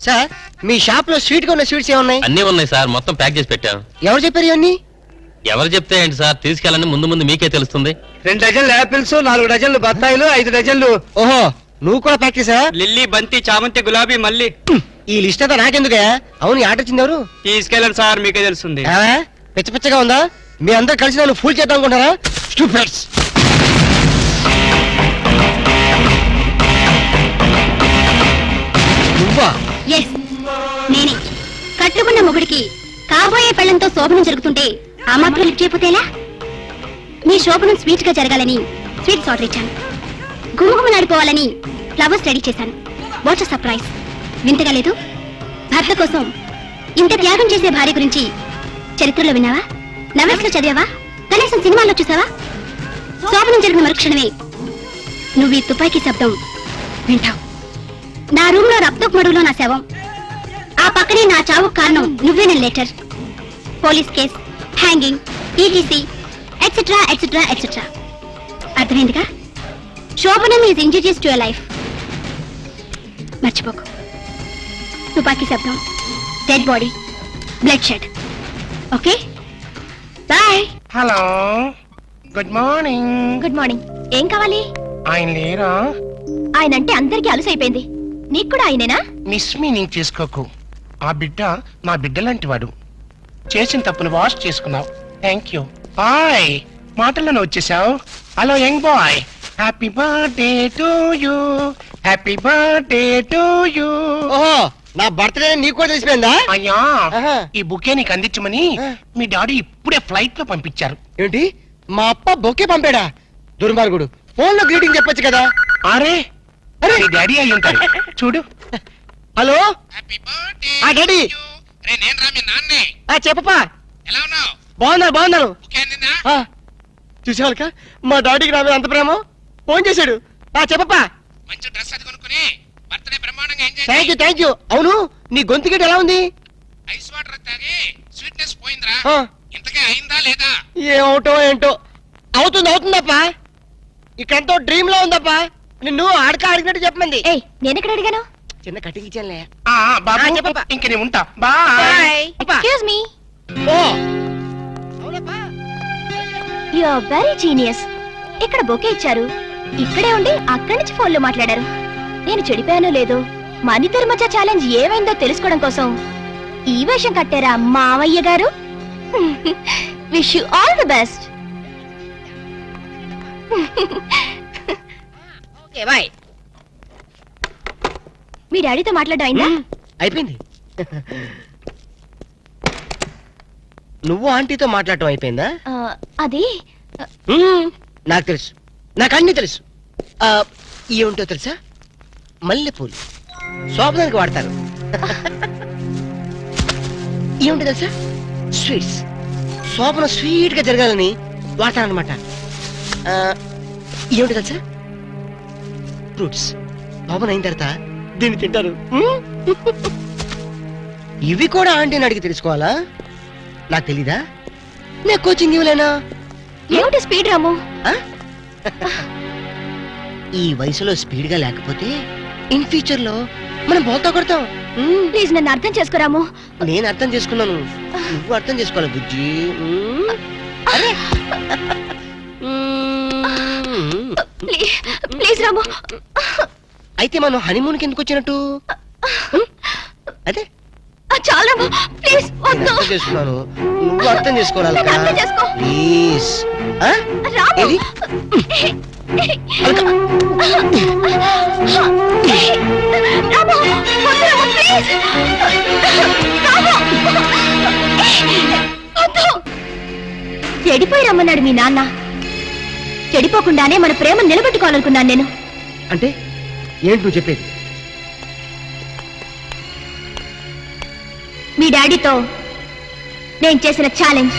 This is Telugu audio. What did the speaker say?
సార్ మీ షాప్ లో స్వీట్ గా ఉన్న స్వీట్స్ ఏమున్నాయి? అన్నీ ఉన్నాయి సార్, మొత్తం ప్యాక్ చేసి పెట్టాం. ఎవరు చెప్పారు ఇవన్నీ? ఎవరు చెప్తే ఏంటి సార్, తీసుకెళ్ళండి, ముందు ముందు మీకే తెలుస్తుంది. 2 డజన్లు యాపిల్స్, 4 డజన్లు బత్తాయిలు, 5 డజన్లు. ఓహో, నువ్వు కూడా ప్యాక్ చేసా? లిల్లీ, బంతి, చామంతి, గులాబీ, మల్లి. ఈ లిస్ట్ అంతా నాకెందుకే? అవును, ఆర్డర్ ఇచ్చింది ఎవరు? తీసుకెళ్ళండి సార్, మీకే తెలుస్తుంది. పిచ్చ పిచ్చగా ఉందా? మీ అందరు కలిసి నన్ను ఫుల్ చేద్దాం అనుకుంటారా? స్టూపిడ్స్. నువ్వా? ఎస్, నేనే. కట్టుకున్న మొగుడికి కాబోయే పెళ్లంతో శోభనం జరుగుతుంటే ఆ మాత్రం లిఫ్ట్ చేయకపోతేలా? మీ శోభనం స్వీట్ గా జరగాలని స్వీట్స్ ఆర్డర్ ఇచ్చాను. గుమగుమలాడిపోవాలని ఫ్లవర్స్ రెడీ చేశాను. What's surprise! వింతగా లేదు? భర్త కోసం ఇంత త్యాగం చేసే భార్య గురించి చరిత్రలో విన్నావా? నవెల్స్ లో చదివావా? కనీసం సినిమాల్లో చూసావా? శోభనం జరిగిన మరుక్షణమే నువ్వు ఈ తుపాకీ శబ్దం వింటావు. నా రూమ్ లో రక్తపు మడుగులో నా శవం, ఆ పక్కనే నా చావుకు కారణం నువ్వేన letter, police case, hanging, ETC etcetera etcetera etcetera. అర్థమైందిగా? శోభనం is injurious to your life. మర్చిపోకు. తుపాకీ శబ్దం, dead body, bloodshed. Okay, bye. Hello, good morning. Good morning. ఏం కావాలి? ఆయన లేరా? ఆయన అంటే అందరికీ అలసైపోయింది. నీకు కూడా ఆయనేనా? మిస్ మీనింగ్ చేసుకోకు. ఆ బిడ్డ నా బిడ్డ లాంటి వాడు. చేసిన తప్పును వాష్ చేసుకున్నావు. Thank you. హాయ్, మాటల్లోనే వచ్చేసావు. Hello young boy, happy birthday to you, happy birthday to you. ఓహో, నా బర్త్డే నీకు కూడా తెలిసిపోయిందా? అయ్యా, ఆహా. ఈ బుకే నీకు అందించమని మీ డాడీ ఇప్పుడే ఫ్లైట్ లో పంపించారు. ఏంటి, మా అప్ప బొకే పంపాడా? దుర్మార్గుడు. ఫోన్ లో గ్రీటింగ్ చెప్పొచ్చు కదా. అరే, నీ డాడీ అయి ఉంటాడు. చూడు. హలో, హ్యాపీ బర్త్డే ఆ డాడీ. రే, నేను రా మీ నాన్నే. చెప్పప్పా. ఎలా ఉన్నావు? బాగున్నాను. బుకే అందిందా? చూసేవాళ్ళక మా డాడీకి నా మీద అంత ప్రేమ. ఫోన్ చేశాడు. చెప్పప్పా. మంచి డ్రెస్ అది కొనుక్కుని బర్త్డే బ్రహ్మాండంగా ఎంజాయ్ థ్యాంక్ యూ. అవును, నీ గొంతు గిట్ట ఎలా ఉంది? ఐస్ వాటర్ తాగి స్వీట్నెస్ పోయిందిరా. ఆ. ఇంతకే అయిందా లేదా? ఏమవుటో ఏంటో. అవుతుందప్పా. ఇక్కడంతో డ్రీమ్ లో ఉందప్పా. నిన్ను అడిగినట్టు చెప్పమంది. ఏయ్, నేనెక్కడ అడిగాను? చిన్న కటింగ్ ఇచ్చానులే. బాబు, చెప్పప్పా. ఇంక నేను ఉంటా. బాయ్. Excuse me. ఓ, అవునప్పా. You are very genius. ఇక్కడ బొకే ఇచ్చారు, ఇక్కడే ఉండి అక్కడి నుంచి ఫోన్లో మాట్లాడారు. నేను చెడిపోయానో లేదో, మన ఇద్దరి మధ్య ఛాలెంజ్ ఏమైందో తెలుసుకోవడం కోసం ఈ వేషం కట్టారా మావయ్య గారు? Wish you all the best. Okay, bye. మీ డాడీతో మాట్లాడడం అయిందా? అయిపోయింది. నువ్వు ఆంటీతో మాట్లాడటం అయిపోయిందా? అది నాకు తెలుసు, నాకు అన్ని తెలుసు. ఏముంటో తెలుసా? మల్లెపూలు శోభనానికి వాడతారు. ఏముంటో తెలుసా? స్వీట్స్. శోభనం స్వీట్ గా జరగాలని వాడతారనమాట. ఏముంటో తెలుసా? ఫ్రూట్స్. శోభనం అయిన తర్వాత దీన్ని తింటారు. ఇవి కూడా ఆంటీని అడిగి తెలుసుకోవాలా? నాకు తెలీదా? నేను కోచింగ్ ఇవ్వలేనా? ఏమిటి స్పీడ్ రాము? ఈ వయసులో స్పీడ్ గా లేకపోతే ఇన్ ఫ్యూచర్ లో మనం బోల్తా కొడతాం. ప్లీజ్ నన్ను అర్థం చేసుకోరాము. నేను అర్థం చేసుకున్నాను, నువ్వు అర్థం చేసుకోవాలి బుజ్జి. అరే. ప్లీజ్ రాము. అయితే మనం హనీమూన్ కి ఎందుకు వచ్చినట్టు? అదే చాలా ప్లీజ్ వద్దు. అర్థం చేసుకున్నాను, నువ్వు అర్థం చేసుకోవాలి. అర్థం చేసుకో ప్లీజ్. రాము. ఏది? రాము, వద్దు రాము, ప్లీజ్. రాము, వద్దు. చెడిపోయి రమ్మన్నాడు మీ నాన్న. చెడిపోకుండానే మన ప్రేమ నిలబెట్టుకోవాలనుకున్నాను నేను. అంటే ఏంటి నువ్వు చెప్పేది? మీ డాడీతో నేను చేసిన ఛాలెంజ్